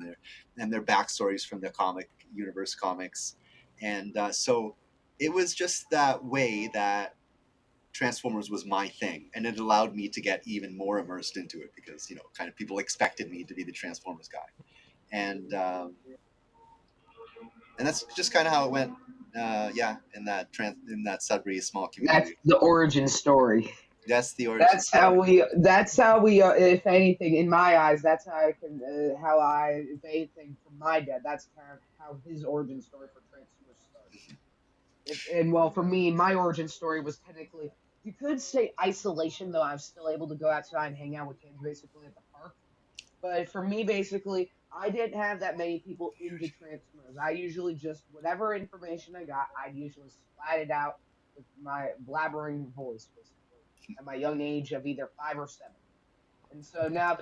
and their backstories from the comic universe comics. And so it was just that way that Transformers was my thing, and it allowed me to get even more immersed into it because, kind of people expected me to be the Transformers guy. And that's just kind of how it went. In that Sudbury small community. That's the origin story. That's the origin. That's how we. That's how we. If anything, in my eyes, that's how I can. If anything, from my dad, that's kind of how his origin story for Transformers started. And well, for me, my origin story was technically, you could say isolation, though I'm still able to go outside and hang out with kids basically at the park. But for me, basically, I didn't have that many people into Transformers. I usually just, whatever information I got, I'd usually splat it out with my blabbering voice, basically, at my young age of either 5 or 7. And so now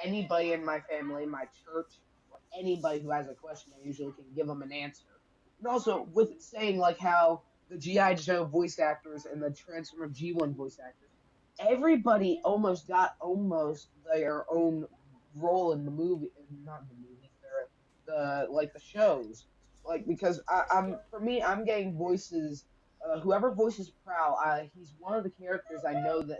anybody in my family, my church, or anybody who has a question, I usually can give them an answer. And also, with it saying like how the G.I. Joe voice actors and the Transformer G1 voice actors, everybody almost got their own role in the movie, not the movies, the shows, like because for me, I'm getting voices. Whoever voices Prowl, he's one of the characters I know that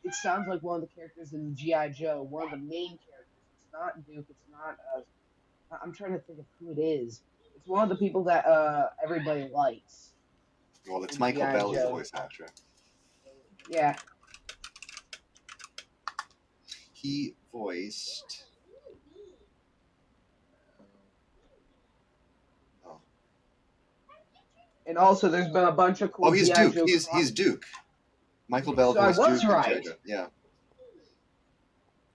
it sounds like one of the characters in GI Joe, one of the main characters. It's not Duke. It's not. I'm trying to think of who it is. It's one of the people that everybody likes. Well, it's Michael Bell as the voice actor. Yeah. He voiced. And also, there's been a bunch of cool. Oh, he's Duke. He's Duke. Michael Bell so voiced I was Duke. Right. Yeah.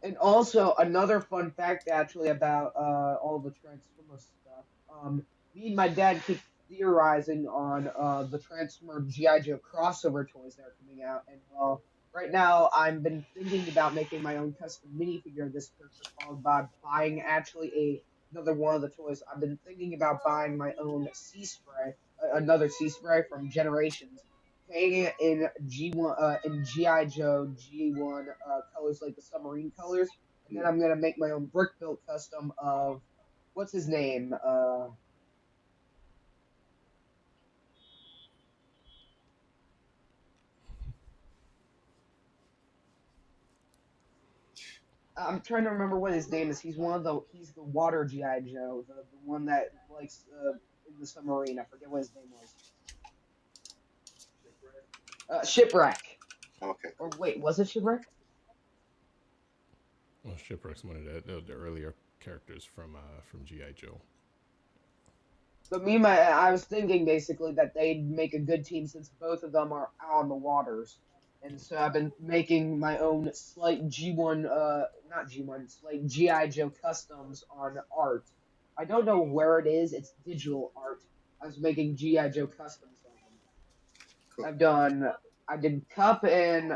And also, another fun fact, actually, about all the Transformer stuff. Me and my dad keep theorizing on the Transformer G.I. Joe crossover toys that are coming out. And, well, right now, I've been thinking about making my own custom minifigure of this character, followed by buying, actually, another one of the toys. I've been thinking about buying my own sea spray, another sea spray from Generations, painting it in in GI Joe G1 colors, like the submarine colors, and then I'm gonna make my own brick built custom of what's his name. I'm trying to remember what his name is. He's the water GI Joe, the one that likes in the submarine. I forget what his name was. Shipwreck. Okay. Or wait, was it Shipwreck? Well, Shipwreck's one of the earlier characters from G.I. Joe. But I was thinking basically that they'd make a good team since both of them are out on the waters. And so I've been making my own slight slight G.I. Joe customs on art. I don't know where it is, it's digital art. I was making G.I. Joe customs of them. Cool. I did Cup and,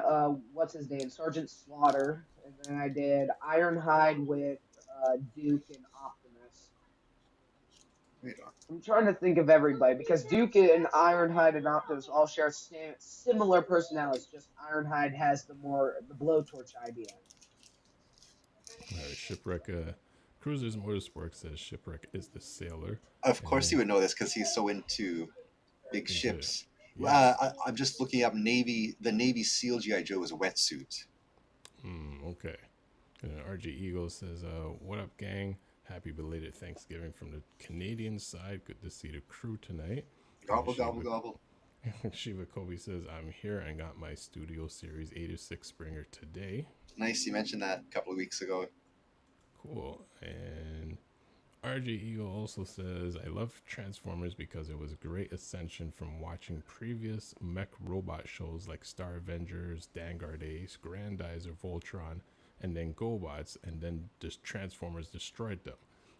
what's his name, Sergeant Slaughter. And then I did Ironhide with Duke and Optimus. I'm trying to think of everybody because Duke and Ironhide and Optimus all share similar personalities. Just Ironhide has the blowtorch idea. All right, Shipwreck. Cruisers Motorsport says Shipwreck is the sailor. Of And course, he then would know this because he's so into big into ships. yes. I'm just looking up the Navy SEAL GI Joe is a wetsuit. Okay. And then RG Eagle says, "What up, gang? Happy belated Thanksgiving from the Canadian side. Good to see the crew tonight." Gobble Shiva, gobble gobble. Shiva Kobe says, "I'm here and got my Studio Series 86 Springer today." Nice, you mentioned that a couple of weeks ago. Cool. And RG Eagle also says, "I love Transformers because it was a great ascension from watching previous mech robot shows like Star Avengers, Vanguard Ace, Grandizer, Voltron, and then GoBots, and then just Transformers destroyed them."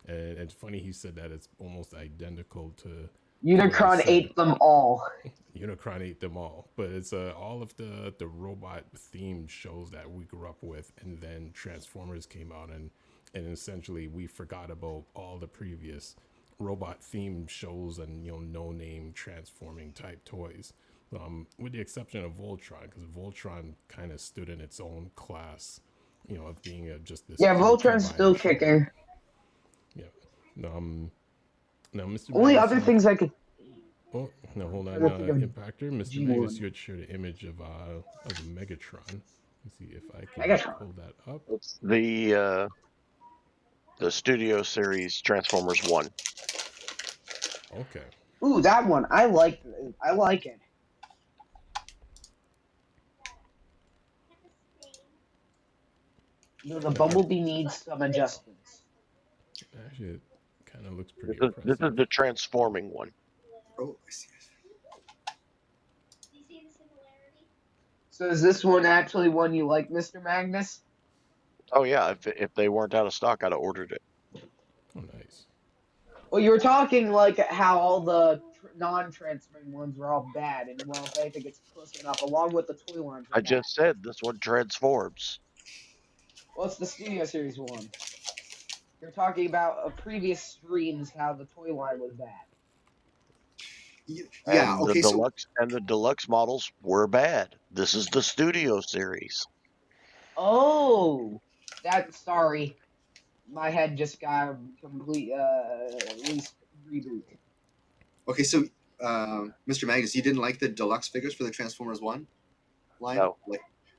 And it's funny he said that it's almost identical to what I Unicron said. ate them all. Unicron ate them all, but it's all of the robot themed shows that we grew up with, and then Transformers came out, and essentially we forgot about all the previous robot themed shows and no name transforming type toys, with the exception of Voltron, because Voltron kind of stood in its own class, of being just this Yeah, pure Voltron's combined still show. kicking. Yeah. Now, Mr. Only Magnus, other things I could. oh, no, hold on, trying to think of Impactor. Mr. G1. Magnus, you had shared an image of Megatron. Let's see if I can Megatron. pull that up. It's the Studio Series Transformers 1. Okay. Ooh, that one. I like it. Though the Bumblebee needs some adjustments. Actually, it kind of looks pretty This impressive. is the transforming one. Oh, I see. So is this one actually one you like, Mr. Magnus? Oh yeah, if they weren't out of stock, I'd have ordered it. Oh, nice. Well, you were talking like how all the non-transferring ones were all bad, and well, if anything, it's close enough, along with the toy lines. I just said this one transforms. Well, it's the Studio Series one. You're talking about previous streams how the toy line was bad. Yeah. And Okay. the deluxe models were bad. This is the Studio Series. Oh, sorry. My head just got a complete reboot. Okay. So, Mr. Magnus, you didn't like the deluxe figures for the Transformers 1 line? No.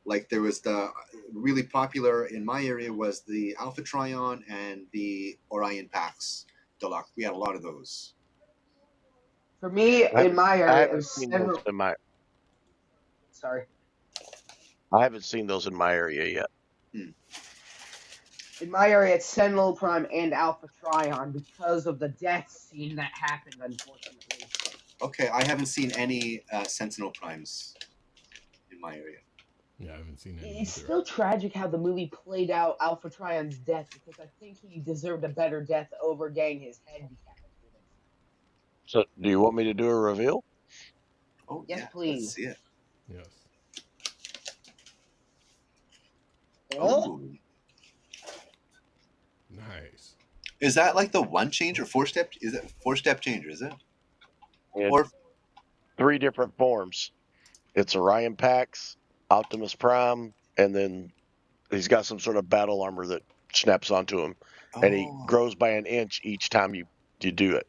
Like there was the really popular in my area was the Alpha Trion and the Orion Pax Deluxe. We had a lot of those. For me, in my I area, it haven't was seen those in my. Sorry. I haven't seen those in my area yet. In my area, it's Sentinel Prime and Alpha Trion because of the death scene that happened, unfortunately. Okay, I haven't seen any Sentinel Primes in my area. Yeah, I haven't seen any It's either. still tragic how the movie played out Alpha Trion's death, because I think he deserved a better death over getting his head decapitated. So, do you want me to do a reveal? Oh, Yes, yeah, please. Let's see it. Yes. Oh, Nice. Is that like the one change or four-step? Is it four-step changer? Is it? It's Or 3 different forms. It's Orion Pax, Optimus Prime, and then he's got some sort of battle armor that snaps onto him, and he grows by an inch each time you do it.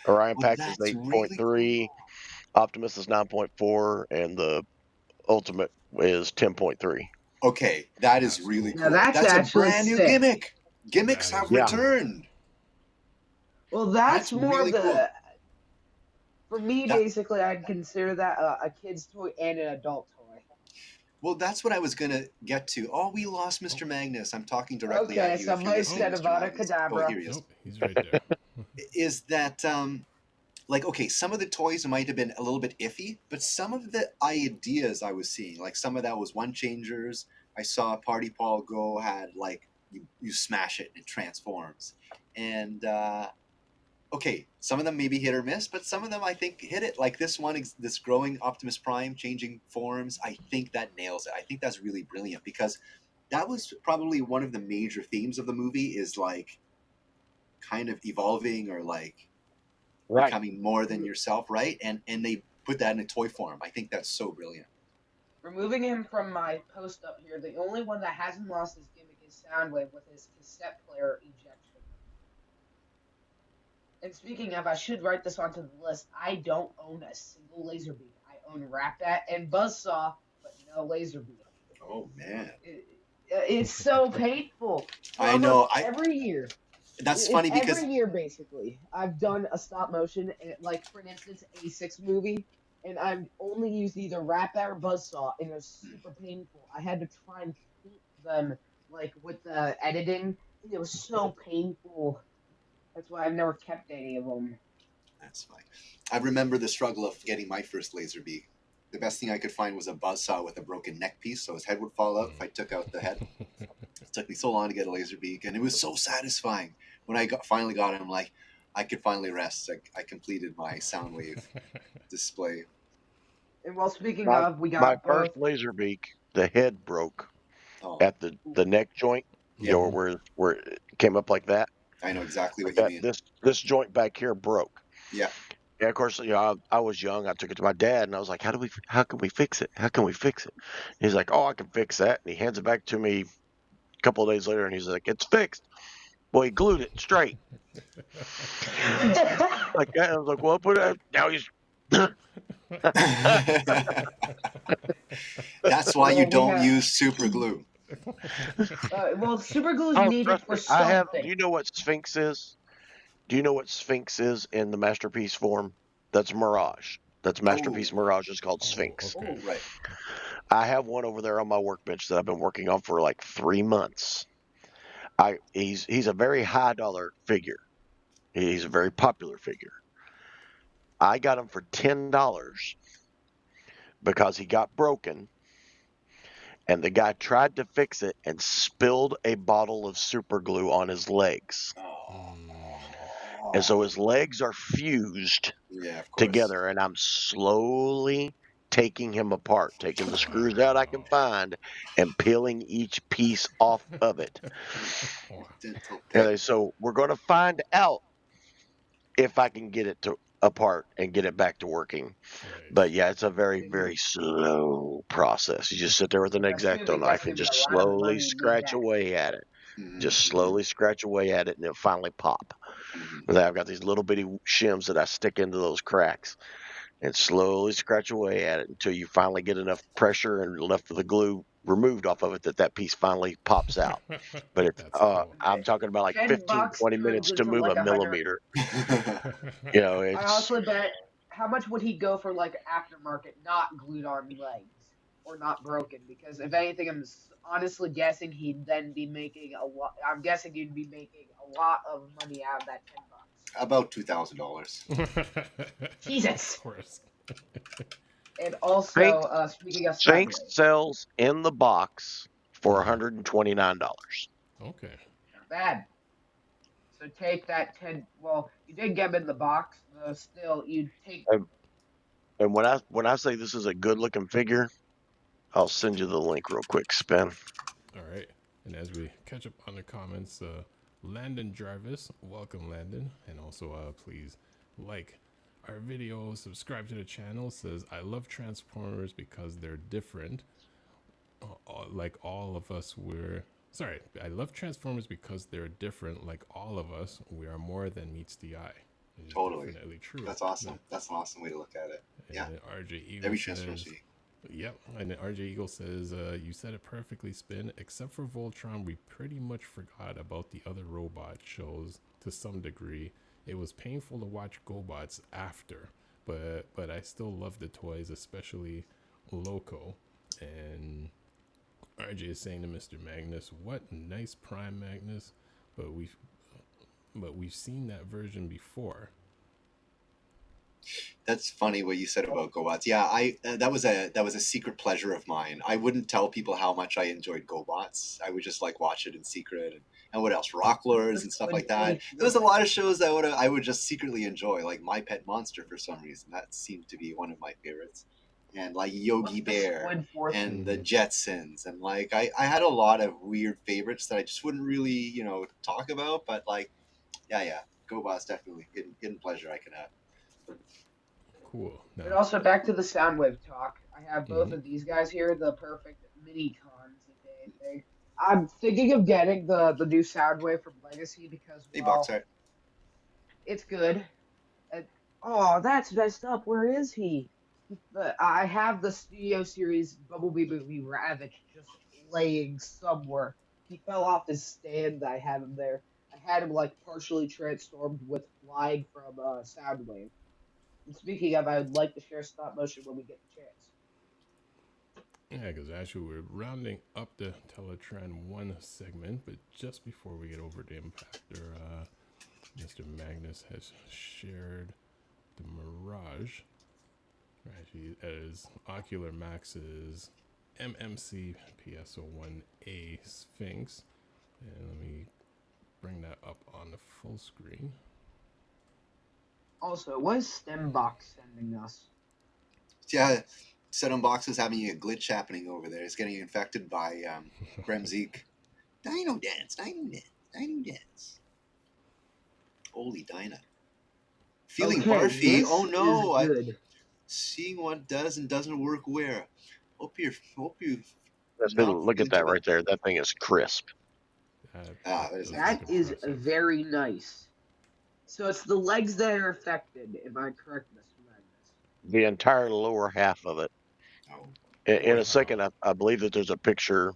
Orion Well, Pax is that's 8.3, really Optimus is 9.4, and the Ultimate is 10.3. Okay, that is That's really cool. cool. Now that's a actually brand new sick. gimmick. Gimmicks That have is cool. returned. well, that's That's more really of the. cool. For me, That- basically, I'd consider that a kid's toy and an adult toy. Well, that's what I was gonna get to. Oh, we lost Mr. Magnus. I'm talking directly Okay, at you. if you're somebody listening, said Mr. Avada Magnus. Kedavra. Oh, here he is. Nope, he's right there. Is that like, okay, some of the toys might have been a little bit iffy, but some of the ideas I was seeing, like some of that was one changers. I saw Party Paul Go had like you smash it and it transforms, and okay, some of them maybe hit or miss, but some of them I think hit it. Like this one, this growing Optimus Prime changing forms, I think that nails it. I think that's really brilliant because that was probably one of the major themes of the movie is like kind of evolving or like becoming more than yourself, right? And they put that in a toy form. I think that's so brilliant. Removing him from my post up here, the only one that hasn't lost his gimmick his Soundwave with his cassette player ejection. And speaking of, I should write this onto the list. I don't own a single Laserbeak. I own Rapbat and Buzzsaw, but no Laserbeak. Oh man, It's so painful. For I know. almost every year. That's It's funny because every year basically. I've done a stop motion, like for instance, A6 movie, and I've only used either Rapbat or Buzzsaw, and it was super painful. I had to try and paint them like with the editing, and it was so painful. That's why I've never kept any of them. that's fine. I remember the struggle of getting my first Laserbeak. The best thing I could find was a buzzsaw with a broken neck piece, so his head would fall out if I took out the head. It took me so long to get a Laserbeak, and it was so satisfying when I finally got it. I'm like, I could finally rest. I completed my Soundwave display. And well, speaking My, of, we my got first both. Laserbeak, the head broke Oh, at the neck joint. Yeah. You know, where it came up like that. I know exactly Like what you that. mean. This joint back here broke. Yeah. And of course, you know, I was young. I took it to my dad, and I was like, how can we fix it? How can we fix it?" He's like, "Oh, I can fix that." And he hands it back to me a couple of days later, and he's like, "It's fixed." Well, he glued it straight. Like that. I was like, "Well, put it." Now he's. That's why you Well, we don't have- use super glue. Well, super glue is Oh, needed trust for me. I have. something. Do you know what Sphinx is? Do you know what Sphinx is in the Masterpiece form? That's Mirage. That's Masterpiece Mirage. Is called Sphinx. okay. Oh, Right. I have one over there on my workbench that I've been working on for like 3 months. He's a very high dollar figure. He's a very popular figure. I got him for $10 because he got broken, and the guy tried to fix it and spilled a bottle of super glue on his legs. And so his legs are fused Yeah, of course. together, and I'm slowly taking him apart, taking the screws out I can find, and peeling each piece off of it. Dental pick. And so we're going to find out if I can get it apart and get it back to working. Right. But yeah, it's a very, very slow process. You just sit there with an Assuming X-Acto that's knife and gonna be just a lot of slowly money to scratch get. away at it. Mhm. Just slowly scratch away at it, and it'll finally pop. Mhm. And then I've got these little bitty shims that I stick into those cracks and slowly scratch away at it until you finally get enough pressure and enough of the glue removed off of it that piece finally pops out. But it's That's cool. I'm talking about like 15, $10 20 turns minutes to into move like a 100. millimeter. You know, I it's also bet how much would he go for like aftermarket, not glued on legs or not broken? Because if anything, I'm honestly guessing he'd then be making a lot. I'm guessing he'd be making a lot of money out of that $10. About $2,000. Jesus. Of course. And also, speaking of Sphinx Soundwave, sells in the box for $129. Okay. not bad. So take that 10. Well, you did get him in the box, though. Still, you take. And when I say this is a good looking figure, I'll send you the link real quick, Spin. All right. And as we catch up on the comments, Landon Jarvis, welcome Landon, and also please like our video, subscribe to the channel. Says I love Transformers because they're different. Like all of us, I love Transformers because they're different. Like all of us, we are more than meets the eye. It's Totally. definitely true. That's awesome. That's an awesome way to look at it. And Yeah. RJ Eagle Every says, Transformers. yep, and then RJ Eagle says, you said it perfectly, Spin. Except for Voltron, we pretty much forgot about the other robot shows to some degree. It was painful to watch GoBots after, but I still love the toys, especially Loco. And RJ is saying to Mr. Magnus, what nice prime Magnus, but we've seen that version before. That's funny what you said about GoBots. Yeah, that was a secret pleasure of mine. I wouldn't tell people how much I enjoyed GoBots. I would just like watch it in secret, and what else, Rock Lords and stuff like that. There was a lot of shows that I would just secretly enjoy, like My Pet Monster for some reason. That seemed to be one of my favorites, and like Yogi Bear and the Jetsons, and like I had a lot of weird favorites that I just wouldn't really talk about, but like yeah, GoBots definitely hidden pleasure I could have. Cool. Now, But also back to the Soundwave talk. I have both of these guys here, the perfect mini cons, if anything. I'm thinking of getting the new Soundwave from Legacy because, Hey, well, Box Art. it's good. And, oh, that's messed up. Where is he? I have the Studio Series Bumblebee movie Ravage just laying somewhere. He fell off his stand. I have him there. I had him like partially transformed with flying from Soundwave. And speaking of, I would like to share stop motion when we get the chance. Yeah, because actually we're rounding up the TELATRAAN 1 segment, but just before we get over to Impactor, Mr. Magnus has shared the Mirage. Actually, as Ocular Max's MMC PSO1A Sphinx. And let me bring that up on the full screen. Also, what is STEMbox sending us? Yeah, SETTOM Box is having a glitch happening over there. It's getting infected by Bremzik. Dino Dance, Dino Dance, Dino Dance. Holy Dyna. Feeling Okay, barfy. this Oh no, is I'm good. seeing what does and doesn't work where. Hope you not Look at into that right there. That thing is crisp. there's Does That look is impressive. very nice. So it's the legs that are affected. Am I correct, Mr. Magnus? The entire lower half of it. Oh, In boy. a second, I believe that there's a picture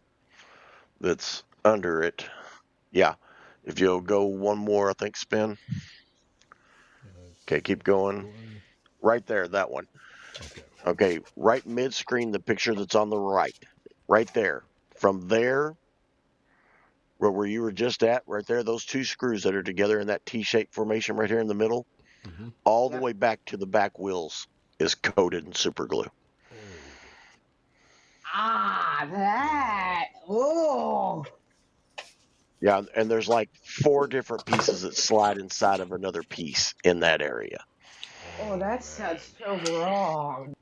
that's under it. Yeah. If you'll go one more, I think, spin. Okay, keep going. Right there, that one. Okay. Okay, right mid screen, the picture that's on the right. Right there. From there, where you were just at, right there, those two screws that are together in that T-shaped formation right here in the middle, Mm-hmm. all the Yep. way back to the back wheels is coated in super glue. Oh. Ah, that. Oh. Yeah, and there's like 4 different pieces that slide inside of another piece in that area. Oh, that man. sounds so wrong.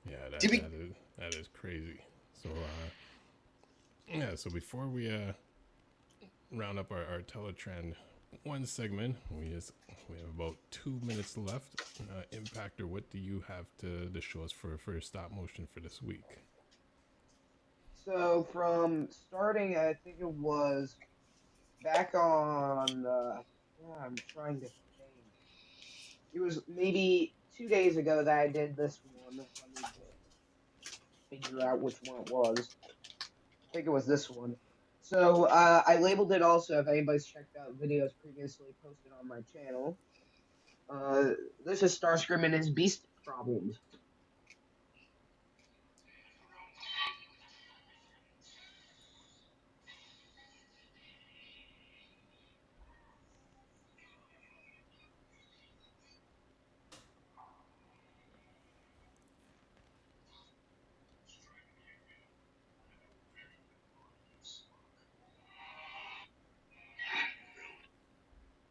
Yeah, Did we that is crazy. So yeah, so before we round up our TELATRAAN 1 segment, we have about 2 minutes left. Impactor, what do you have to show us for stop motion for this week? So from starting, I think it was back on. I'm trying to think. It was maybe 2 days ago that I did this one. Let me just figure out which one it was. I think it was this one. So I labeled it also. If anybody's checked out videos previously posted on my channel, this is Starscream and his beast problems.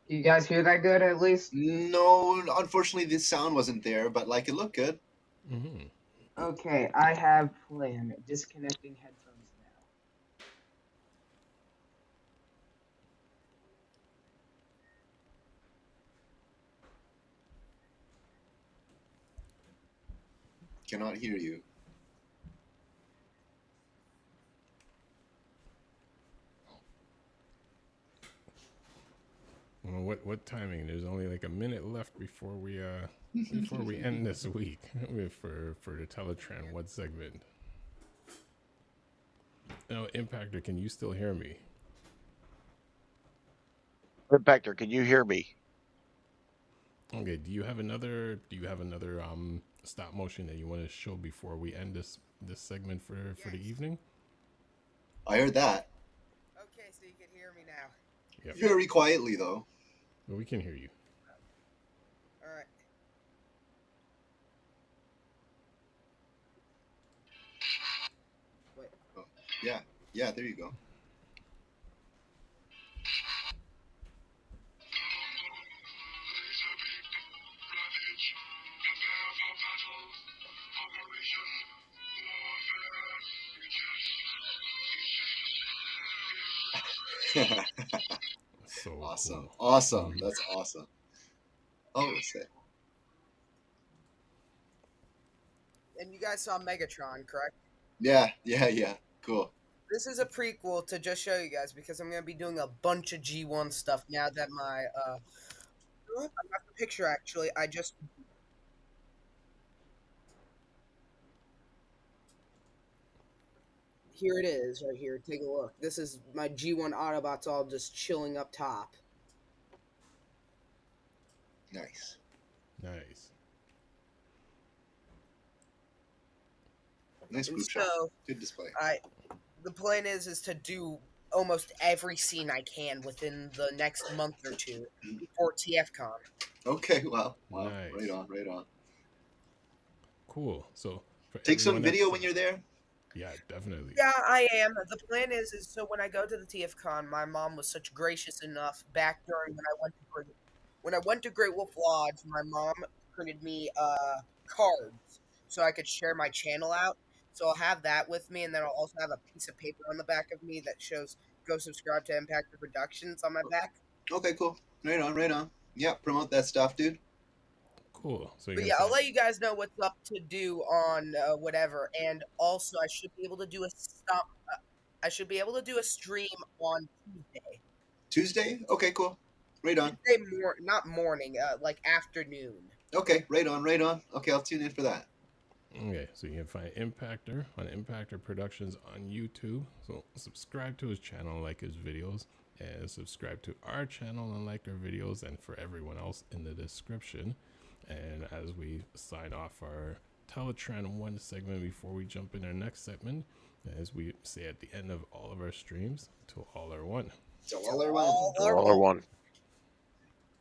Do you guys hear that good at least? No, unfortunately, the sound wasn't there, but like it looked good. Mm-hmm. Okay, I have plan. Disconnecting headphones now. Cannot hear you. Well, what timing? There's only like a minute left before we end this week for the TELATRAAN 1 segment. Now, Impactor, can you still hear me? Impactor, can you hear me? Okay. Do you have another stop motion that you want to show before we end this segment for the evening? I heard that. Okay, so you can hear me now. Yep. Very quietly, though. Well, we can hear you. All right. Wait. Oh, yeah, there you go. So Awesome. cool. Awesome. That's awesome. Oh, say. you guys saw Megatron, correct? Yeah. Cool. This is a prequel to just show you guys because I'm gonna be doing a bunch of G1 stuff now that my I got the picture actually. I just here it is right here. Take a look. This is my G1 Autobots all just chilling up top. Nice. Nice. Nice And group shot. so Good display. the plan is to do almost every scene I can within the next month or two before TFCon. Okay. Wow. Nice. Right on. Cool. So for Take some everyone video that's- when you're there. Yeah, definitely. Yeah, I am. The plan is so when I go to the TFCon, my mom was such gracious enough back during when I went to Great Wolf Lodge. My mom printed me cards so I could share my channel out. So I'll have that with me, and then I'll also have a piece of paper on the back of me that shows "Go subscribe to Impactor Productions" on my back. Okay, cool. Right on. Yeah, promote that stuff, dude. Cool. So But yeah, I'll let you guys know what's up to do on whatever, and also I should be able to do a stop. I should be able to do a stream on Tuesday. Tuesday? Okay, cool. Right on. Tuesday not morning, like afternoon. Okay, right on. Okay, I'll tune in for that. Okay, so you can find Impactor on Impactor Productions on YouTube. So subscribe to his channel, like his videos, and subscribe to our channel and like our videos, and for everyone else in the description. And as we sign off our TELATRAAN 1 segment before we jump in our next segment, as we say at the end of all of our streams, to all are one. So all are one. All are one.